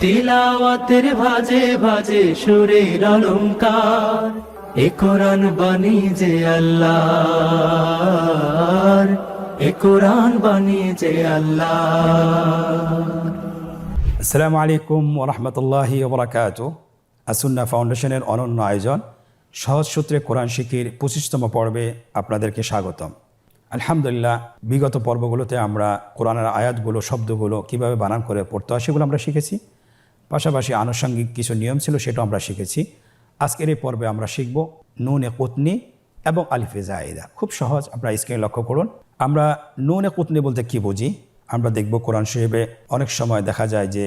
তিলাওয়াতের ভাজে ভাজে সুরের অলংকার, এ কোরআন বাণী যে আল্লাহর, এ কোরআন বাণী যে আল্লাহর। আসসালামু আলাইকুম ওয়া রাহমাতুল্লাহি ওয়া বারাকাতুহু। আসুন্নাহ ফাউন্ডেশনের অনন্য আয়োজন সহজ সূত্রে কোরআন শিখির 25তম পর্বে আপনাদেরকে স্বাগতম। আলহামদুলিল্লাহ, বিগত পর্বগুলোতে আমরা কোরআনের আয়াতগুলো, শব্দগুলো কিভাবে বানান করে পড়তে হয় সেগুলো আমরা শিখেছি। পাশাপাশি আনুষঙ্গিক কিছু নিয়ম ছিল, সেটাও আমরা শিখেছি। আজকের এই পর্বে আমরা শিখব নুনে কুতনি এবং আলিফে জায়েদা। খুব সহজ, আপনারা স্ক্রিনে লক্ষ্য করুন। আমরা নুনে কুতনি বলতে কি বুঝি আমরা দেখব। কোরআন শরীফে অনেক সময় দেখা যায় যে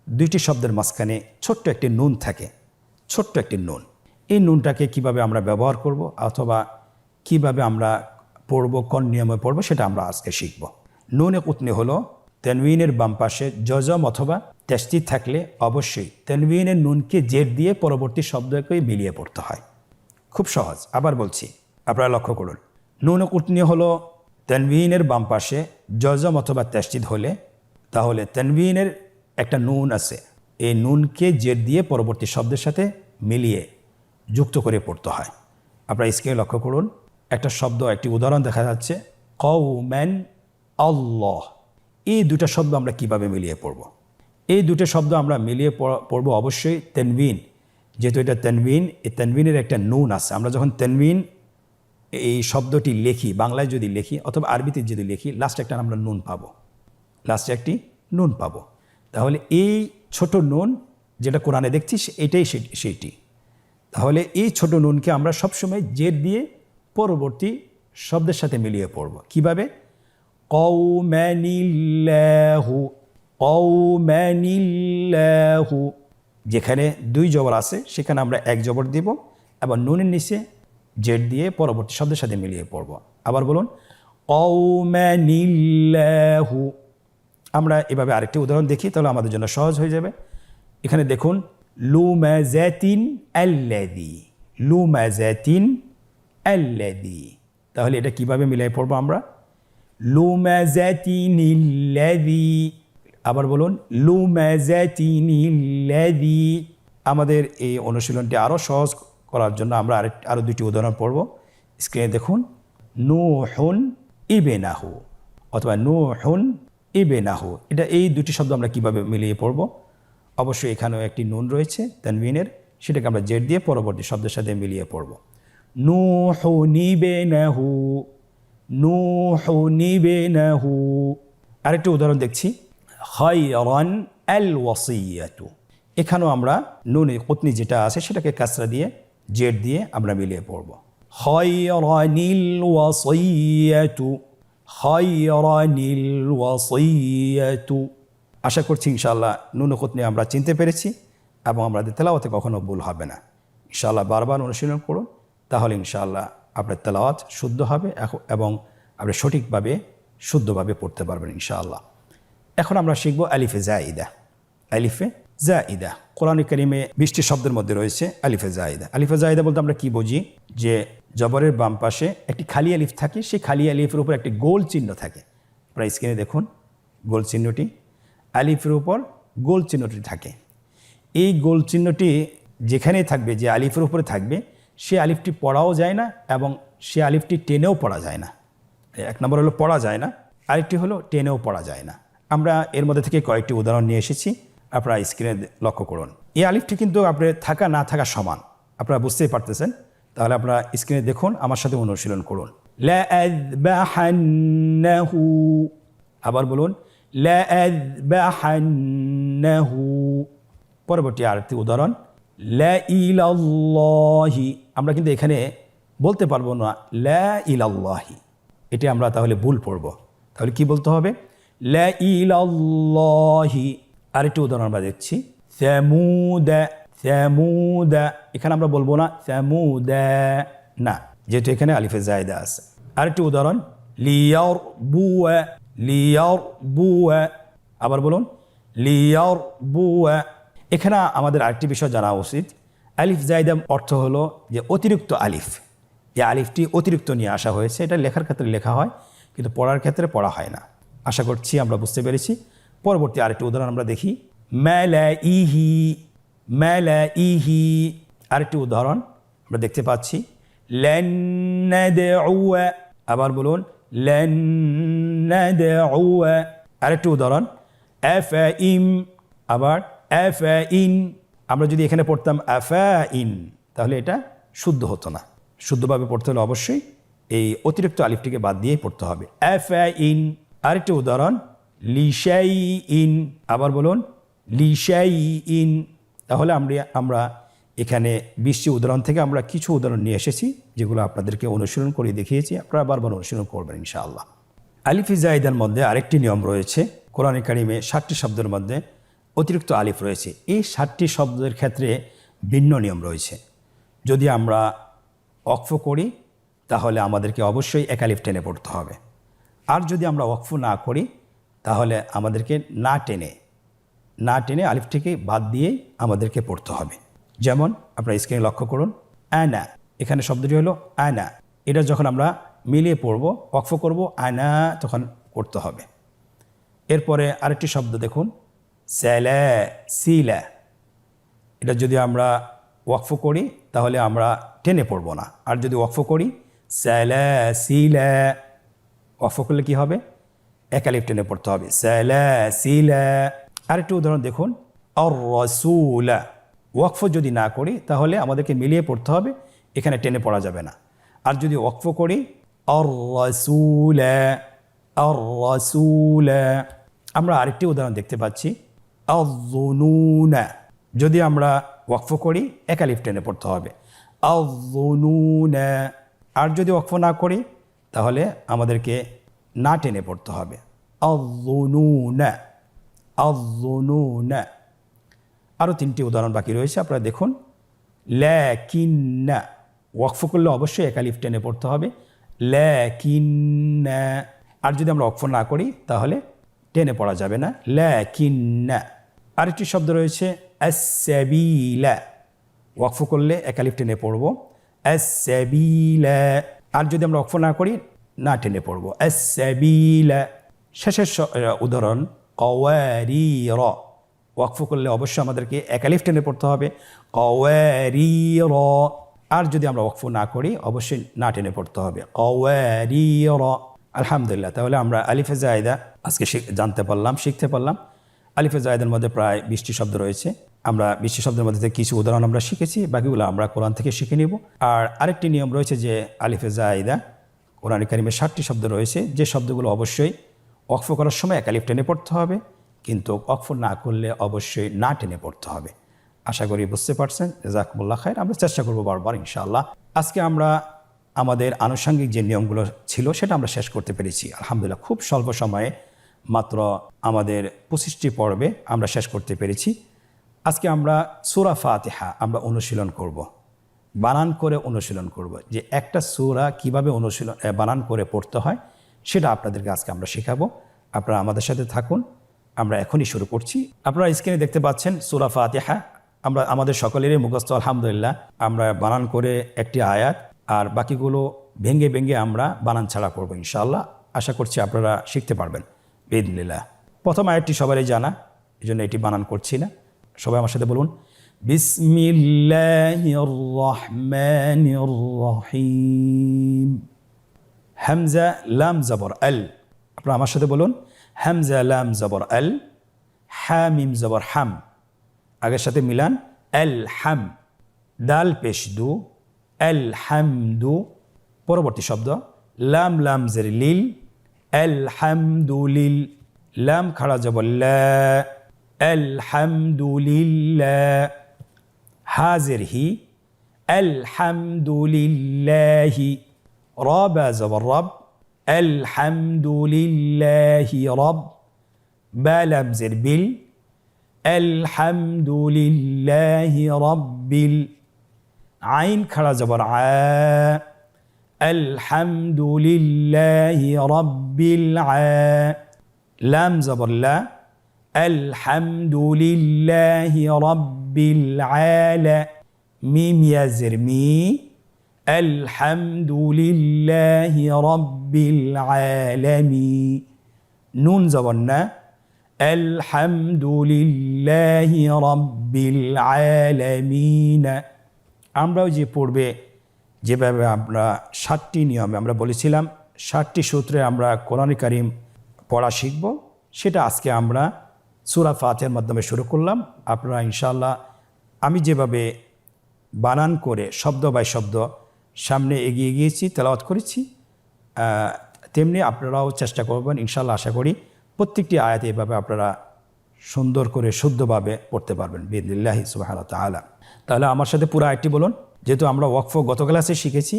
দুইটি শব্দের মাঝখানে ছোট্ট একটি নুন থাকে, ছোট্ট একটি নুন। এই নুনটাকে কিভাবে আমরা ব্যবহার করব অথবা কিভাবে আমরা পড়ব, কোন নিয়মে পড়ব, সেটা আমরা আজকে শিখব। নুনে কুতনি হলো তানউইনের বাম পাশে জজম অথবা তাসদীদ থাকলে অবশ্যই তানউইনের নুনকে জের দিয়ে পরবর্তী শব্দকে মিলিয়ে পড়তে হয়। খুব সহজ, আবার বলছি, আপনারা লক্ষ্য করুন। নুনে কুতনি হলো তানউইনের বাম পাশে জজম অথবা তাসদীদ হলে, তাহলে তানউইনের একটা নুন আছে, এই নুনকে জের দিয়ে পরবর্তী শব্দের সাথে মিলিয়ে যুক্ত করে পড়তে হয়। আপনারা স্ক্রিনে লক্ষ্য করুন, একটা শব্দ, একটি উদাহরণ দেখা যাচ্ছে, কওমান আল্লাহ। এই দুটো শব্দ আমরা কিভাবে মিলিয়ে পড়ব? এই দুটো শব্দ আমরা মিলিয়ে পড়ব অবশ্যই তানউইন, যেহেতু এটা তানউইন, এই তানউইনের একটা নুন আছে। আমরা যখন তানউইন এই শব্দটি লিখি, বাংলায় যদি লিখি অথবা আরবিতে যদি লিখি, লাস্টে একটা আমরা নুন পাবো, লাস্টে একটি নুন পাবো। তাহলে এই ছোট নুন যেটা কোরআনে দেখছি এটাই সেইটি। তাহলে এই ছোট নুনকে আমরা সবসময় জের দিয়ে পরবর্তী শব্দের সাথে মিলিয়ে পড়ব। কিভাবে? কওমানিল্লাহু, কওমানিল্লাহু। যেখানে দুই জবর আছে সেখানে আমরা এক জবর দিব এবং নুনের নিচে জের দিয়ে পরবর্তী শব্দের সাথে মিলিয়ে পড়ব। আবার বলুন, কওমানিল্লাহু। আমরা এভাবে আরেকটি উদাহরণ দেখি, তাহলে আমাদের জন্য সহজ হয়ে যাবে। এখানে দেখুন, লুমাজাতিন আল্লাযী, লুমাজাতিন আল্লাযী। তাহলে এটা কিভাবে মিলিয়ে পড়ব আমরা? লুমাজাতিনিল্লাযী। আবার বলুন, লুমাজাতিনিল্লাযী। আমাদের এই অনুশীলনটি আরও সহজ করার জন্য আমরা আরও দুটি উদাহরণ পড়ব। স্ক্রিনে দেখুন, নূহুন ইবনাহু অথবা নূহুন ইবনাহু। এটা এই দুটি শব্দ আমরা কিভাবে মিলিয়ে পড়ব? অবশ্যই এখানেও একটি নুন রয়েছে তানউইনের, সেটাকে আমরা জের দিয়ে পরবর্তী শব্দের সাথে মিলিয়ে পড়ব। নূহুন ইবনাহু, নূহুন ইবনাহু। আরেকটি উদাহরণ দেখছি, খায়রান আল ওয়াসিয়াতু। এখানেও আমরা নুনে কুতনি যেটা আছে সেটাকে কাসরা দিয়ে জের দিয়ে আমরা মিলিয়ে পড়ব। খায়রানিল ওয়াসিয়াতু, খায়রানিল ওয়াসিয়াতু। আশা করছি ইনশাআল্লাহ নুন কুতনি আমরা চিনতে পেরেছি এবং আমাদের তেলাওয়াতে কখনো ভুল হবে না। ইনশাআল্লাহ বারবার অনুশীলন করুন, তাহলে ইনশাআল্লাহ আপনার তেলাওয়াত শুদ্ধ হবে এবং আপনি সঠিকভাবে শুদ্ধভাবে পড়তে পারবেন ইনশাআল্লাহ। এখন আমরা শিখব আলিফে জায়েদা। আলিফে জায়েদা কোরআন কারীমে 20টি শব্দের মধ্যে রয়েছে আলিফে জায়েদা। আলিফে জায়েদা বলতে আমরা কি বুঝি? যে জবরের বাম পাশে একটি খালি আলিফ থাকে, সেই খালি আলিফের উপর একটি গোল চিহ্ন থাকে। আপনারা স্ক্রিনে দেখুন, গোল চিহ্নটি, আলিফের উপর গোল চিহ্নটি থাকে। এই গোল চিহ্নটি যেখানেই থাকবে, যে আলিফের উপরে থাকবে, সে আলিফটি পড়াও যায় না এবং সে আলিফটি টেনেও পড়া যায় না। এক নম্বর হলো পড়া যায় না, আরেকটি হলো টেনেও পড়া যায় না। আমরা এর মধ্যে থেকে কয়েকটি উদাহরণ নিয়ে এসেছি, আপনারা স্ক্রিনে লক্ষ্য করুন। এই আলিফটি কিন্তু আপনার থাকা না থাকা সমান, আপনারা বুঝতেই পারতেছেন। তাহলে আপনারা স্ক্রিনে দেখুন, আমার সাথে অনুশীলন করুন। লাআযবাহান্নাহু। আবার বলুন, লাআযবাহান্নাহু। পরবর্তী আরেকটি উদাহরণ, লা ইলাল্লাহি। আমরা কিন্তু এখানে বলতে পারবো না লা ইলাল্লাহি, এটি আমরা তাহলে ভুল পড়ব। তাহলে কি বলতে হবে? লা ইলাল্লাহি। আরেকটি উদাহরণ আমরা দেখছি, সামুদা, সামুদা। এখানে আমরা বলবো না সামুদা, না, যেহেতু এখানে আলিফে জায়েদা আছে। আরেকটি উদাহরণ, লিয়ারবুয়া, লিয়ারবুয়া। আবার বলুন, লিয়ারবুয়া। এখানে আমাদের আরেকটি বিষয় জানা উচিত, আলিফ জায়েদা অর্থ হলো যে অতিরিক্ত আলিফ। এই আলিফটি অতিরিক্ত নিয়ে আসা হয়েছে, এটা লেখার ক্ষেত্রে লেখা হয় কিন্তু পড়ার ক্ষেত্রে পড়া হয় না। আশা করছি আমরা বুঝতে পেরেছি। পরবর্তী আরেকটি উদাহরণ আমরা দেখি, মালাইহি, মালাইহি। আরেকটি উদাহরণ আমরা দেখতে পাচ্ছি, লান নাদউয়া, আবার বলুন লান নাদউয়া। আরেকটি উদাহরণ, আফাইম, আবার আফাইন। আমরা যদি এখানে পড়তাম আফাইন, তাহলে এটা শুদ্ধ হতো না। শুদ্ধভাবে পড়তে হলে অবশ্যই এই অতিরিক্ত আলিফটিকে বাদ দিয়েই পড়তে হবে, আফাইন। আরেকটি উদাহরণ, লিশাইইন, আবার বলুন লিশাইইন। তাহলে আমরা এখানে 20টি উদাহরণ থেকে আমরা কিছু উদাহরণ নিয়ে এসেছি, যেগুলো আপনাদেরকে অনুশীলন করে দেখিয়েছি। আপনারা বারবার অনুশীলন করবেন ইনশাআল্লাহ। আলিফে জায়দার মধ্যে আরেকটি নিয়ম রয়েছে, কোরআনে কারিমে 60টি শব্দের মধ্যে অতিরিক্ত আলিফ রয়েছে। এই 60টি শব্দের ক্ষেত্রে ভিন্ন নিয়ম রয়েছে। যদি আমরা ওয়াকফ করি তাহলে আমাদেরকে অবশ্যই এক আলিফ টেনে পড়তে হবে, আর যদি আমরা ওয়াকফ না করি তাহলে আমাদেরকে না টেনে আলিফটিকে বাদ দিয়েই আমাদেরকে পড়তে হবে। যেমন আপনারা স্ক্রিনে লক্ষ্য করুন, আনা, এখানে শব্দটি হলো আনা। এটা যখন আমরা মিলিয়ে পড়ব, ওয়াকফ করব, আনা, তখন করতে হবে। এরপরে আরেকটি শব্দ দেখুন, স্যালা সিলা। এটা যদি আমরা ওয়াকফ করি তাহলে আমরা টেনে পড়ব না, আর যদি ওয়াকফ করি স্যালা সিলা, ওয়াকফ করলে কি হবে, এক আলিফ টেনে পড়তে হবে, স্যালা সিলা। আরেকটি উদাহরণ দেখুন, আর রাসূলা। ওয়াকফ যদি না করি তাহলে আমাদেরকে মিলিয়ে পড়তে হবে, এখানে টেনে পড়া যাবে না। আর যদি ওয়াকফ করি আর রাসূলা, আর রাসূলা। আমরা আরেকটি উদাহরণ দেখতে পাচ্ছি, আয-যুনুনা। যদি আমরা ওয়াকফ করি এক আলিফ টেনে পড়তে হবে, আয-যুনুনা। আর যদি ওয়াকফ না করি তাহলে আমাদেরকে না টেনে পড়তে হবে, আয-যুনুনা, আয-যুনুনা। আরও 3টি উদাহরণ বাকি রয়েছে, আপনারা দেখুন, লাকিন্না। ওয়াকফ করলে অবশ্যই এক আলিফ টেনে পড়তে হবে, লাকিন্না। আর যদি আমরা ওয়াকফ না করি তাহলে টেনে পড়া যাবে না, লাকিন্না। আরেকটি শব্দ রয়েছে আস-সাবিলা। ওয়াকফ করলে এক আলিফ টেনে পড়ব, আস-সাবিলা। আর যদি আমরা ওয়াকফ না করি না টেনে পড়ব, আস-সাবিলা। শেষের উদাহরণ, কওয়ারির। ওয়াকফ করলে অবশ্যই আমাদেরকে এক আলিফ টেনে পড়তে হবে, কওয়ারির। আর যদি আমরা ওয়াকফ না করি অবশ্যই না টেনে পড়তে হবে, কওয়ারির। আলহামদুলিল্লাহ, তাহলে আমরা আলিফে জায়দা আজকে জানতে পারলাম, শিখতে পারলাম। আলিফে জায়দার মধ্যে প্রায় 20টি শব্দ রয়েছে। আমরা 20টি শব্দের মধ্যে থেকে কিছু উদাহরণ আমরা শিখেছি, বাকিগুলো আমরা কোরআন থেকে শিখে নিব। আর আরেকটি নিয়ম রয়েছে যে আলিফে জায়দা কোরআন কারিমে 60টি শব্দ রয়েছে, যে শব্দগুলো অবশ্যই ওয়াকফ করার সময় এক আলিফ টেনে পড়তে হবে, কিন্তু ওয়াকফ না করলে অবশ্যই না টেনে পড়তে হবে। আশা করি বুঝতে পারছেন। জাযাকুমুল্লাহ খায়র। আমরা চেষ্টা করবো বারবার ইনশাআল্লাহ। আজকে আমরা আমাদের আনুষঙ্গিক যে নিয়মগুলো ছিল সেটা আমরা শেষ করতে পেরেছি আলহামদুলিল্লাহ। খুব স্বল্প সময়ে মাত্র আমাদের 25টি পর্বে আমরা শেষ করতে পেরেছি। আজকে আমরা সূরা ফাতিহা আমরা অনুশীলন করব, বানান করে অনুশীলন করব, যে একটা সূরা কিভাবে বানান করে পড়তে হয় সেটা আপনাদেরকে আজকে আমরা শেখাবো। আপনারা আমাদের সাথে থাকুন, আমরা এখনই শুরু করছি। আপনারা স্ক্রিনে দেখতে পাচ্ছেন সূরা ফাতিহা। আমরা আমাদের সকলেরই মুখস্থ আলহামদুলিল্লাহ। আমরা বানান করে একটি আয়াত, আর বাকিগুলো ভেঙে ভেঙে আমরা বানান ছাড়া করবো ইনশাআল্লাহ। আশা করছি আপনারা শিখতে পারবেন বিইذনিল্লাহ। প্রথম আয়াতটি সবারই জানা, এই জন্য এটি বানান করছি না। সবাই আমার সাথে বলুন, বিসমিল্লাহির রহমানির রহিম। হামজা লাম জবর আল। আপনারা আমার সাথে বলুন, হামজা লাম জবর আল, হা মিম জবর হাম। আগের সাথে মিলান, আল হাম। দাল পেশ দু, আল হামদু। পরবর্তী শব্দ, লাম লাম জের লিল, আল হামদুলিল। লাম খাড়া জবর লা, আল হামদুলিল্লাহ। হাজের হি, আল হামদুলিল্লাহি। রবা জবর রব, আল হামদুলিল্লাহি রব। বা লাম জের বিল, আলহামদুলিল্লাহি রব্বিল। আইন খাড়া জবর আ, আলহামদুলিল্লাহি রব্বিল আ। লাম জবর লা, আলহামদুলিল্লাহি রব্বিল আলা। মিম ইয়াজের মি, আলহামদুলিল্লাহি রব্বিল আলামিন। নুন জবর না, আলহামদুলিল্লাহি রাব্বিল আলামিন। আমরাও যে পূর্বে যেভাবে আমরা 7টি নিয়মে আমরা বলেছিলাম 7টি সূত্রে আমরা কোরআন কারীম পড়া শিখব, সেটা আজকে আমরা সূরা ফাতিহার মাধ্যমে শুরু করলাম। আপনারা ইনশাআল্লাহ আমি যেভাবে বানান করে শব্দ বাই শব্দ সামনে এগিয়ে গিয়েছি, তেলাওয়াত করেছি, তেমনি আপনারাও চেষ্টা করবেন ইনশাআল্লাহ। আশা করি প্রত্যেকটি আয়াতে এভাবে আপনারা সুন্দর করে শুদ্ধভাবে পড়তে পারবেন বিইذনিল্লাহি সুবহানাহু ওয়া তাআলা। তাহলে আমার সাথে পুরো আয়াতটি বলুন। যেহেতু আমরা ওয়াকফ গত ক্লাসে শিখেছি,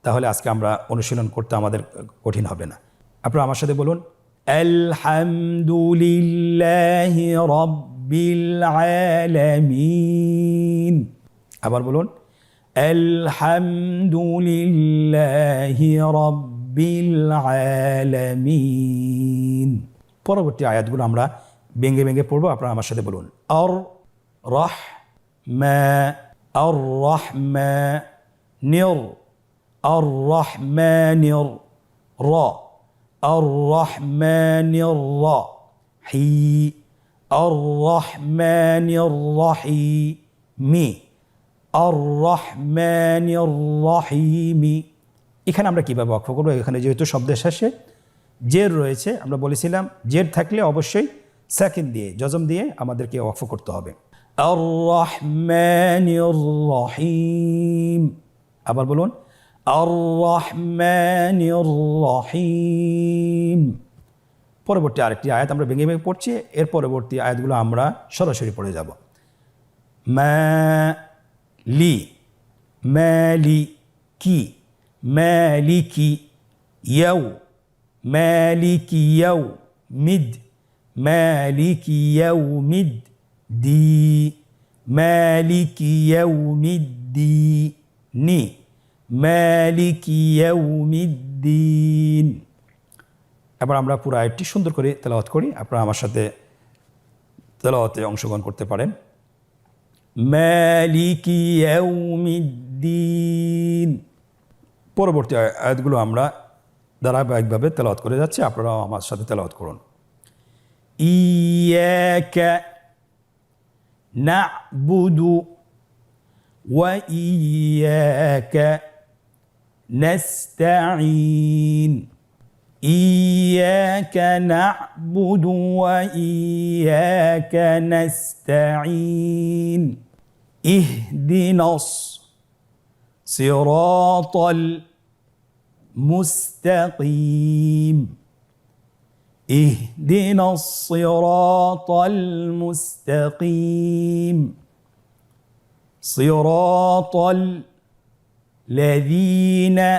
তাহলে আজকে আমরা অনুশীলন করতে আমাদের কঠিন হবে না। আপনারা আমার সাথে বলুন, আলহামদুলিল্লাহি রাব্বিল আলামিন। আবার বলুন, আলহামদুলিল্লাহি রাব্বিল আলামিন। পরবর্তী আয়াতগুলো আমরা ভেঙে ভেঙে পড়বো। আপনারা আমার সাথে বলুন, আর রাহমানির আর রাহমানির রা আর রাহমানির রাহিম আর রাহমানির রাহিমি আর রাহমানির রাহিমি। এখানে আমরা কীভাবে ওয়াকফ করবো? এখানে যেহেতু শব্দের শেষে জের রয়েছে, আমরা বলেছিলাম জের থাকলে অবশ্যই সাকিন দিয়ে জজম দিয়ে আমাদেরকে ওয়াকফ করতে হবে। আর রাহমানির রাহিম। আবার বলুন, আর রাহমানির রাহিম। পরবর্তী আরেকটি আয়াত আমরা ভেঙে ভেঙে পড়ছি, এর পরবর্তী আয়াতগুলো আমরা সরাসরি পড়ে যাব। মালিকি মালিকি মালিকি মালিকি মালিকি ইয়াউমিদ্দিন মালিকি ইয়াউমিদ্দিন। এবার আমরা পুরো আয়াতটি সুন্দর করে তেলাওয়াত করি। আপনারা আমার সাথে তেলাওয়াতে অংশগ্রহণ করতে পারেন। মালিকি ইয়াউমিদ্দিন। পরবর্তী আয়াতগুলো আমরা ধারাবাহিকভাবে তেলাওয়াত করে যাচ্ছি, আপনারাও আমার সাথে তেলাওয়াত করুন। ইয়াকা না'বুদু ওয়া ইয়াকা নাস্তাঈন ইয়াকা না'বুদু ওয়া ইয়াকা নাস্তাঈন ইহদিনাস সিরাতাল মুস্তাকিম ইহদিনাস সিরাতাল মুস্তাকিম সিরাতাল লাযীনা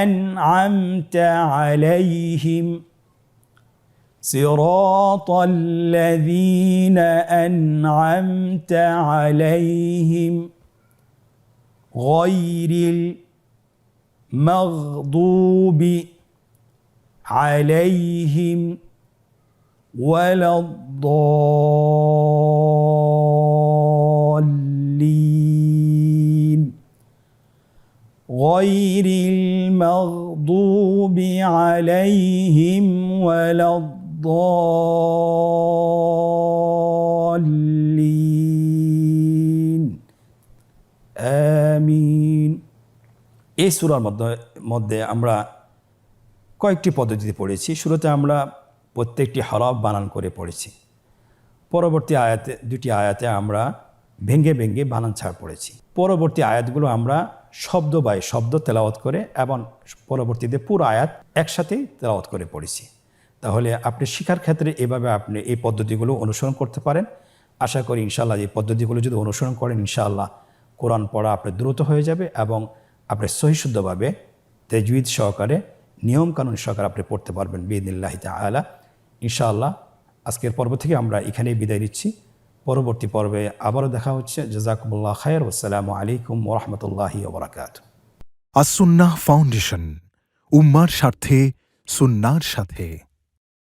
আন'আমতা আলাইহিম সিরাতাল লাযীনা আন'আমতা আলাইহিম গায়রিল মাগদুবি আলাইহিম ওয়ালাদ-দাল্লিন গায়রিল মাগদুবি আলাইহিম ওয়ালাদ-দাল্লিন। আমিন। এই সূরার মধ্যে আমরা কয়েকটি পদ্ধতিতে পড়েছি। শুরুতে আমরা প্রত্যেকটি হরফ বানান করে পড়েছি। পরবর্তী আয়াতে দুটি আয়াতে আমরা ভেঙ্গে ভেঙ্গে বানান ছাড় পড়েছি। পরবর্তী আয়াতগুলো আমরা শব্দ বাই শব্দ তেলাওয়াত করে এবং পরবর্তীতে পুরো আয়াত একসাথে তেলাওয়াত করে পড়েছি। তাহলে আপনি শিক্ষার ক্ষেত্রে এভাবে আপনি এই পদ্ধতিগুলো অনুসরণ করতে পারেন। আশা করি ইনশাআল্লাহ এই পদ্ধতিগুলো যদি অনুসরণ করেন ইনশাআল্লাহ কোরআন পড়া আপনার দ্রুত হয়ে যাবে এবং আপনি সহিশুদ্ধভাবে তাজউইদ সহকারে নিয়ম কানুন সহকারে আপনি পড়তে পারবেন বিইذনিল্লাহি তাআলা। ইনশাআল্লাহ আজকের পর্ব থেকে আমরা এখানেই বিদায় নিচ্ছি। পরবর্তী পর্বে আবারও দেখা হচ্ছে। জাযাকুমুল্লাহ খায়র। আসসালামু আলাইকুম ওয়া রাহমাতুল্লাহি ওয়া বারাকাতুহু। আস-সুন্নাহ ফাউন্ডেশন, উম্মার স্বার্থে সুন্নাহর সাথে।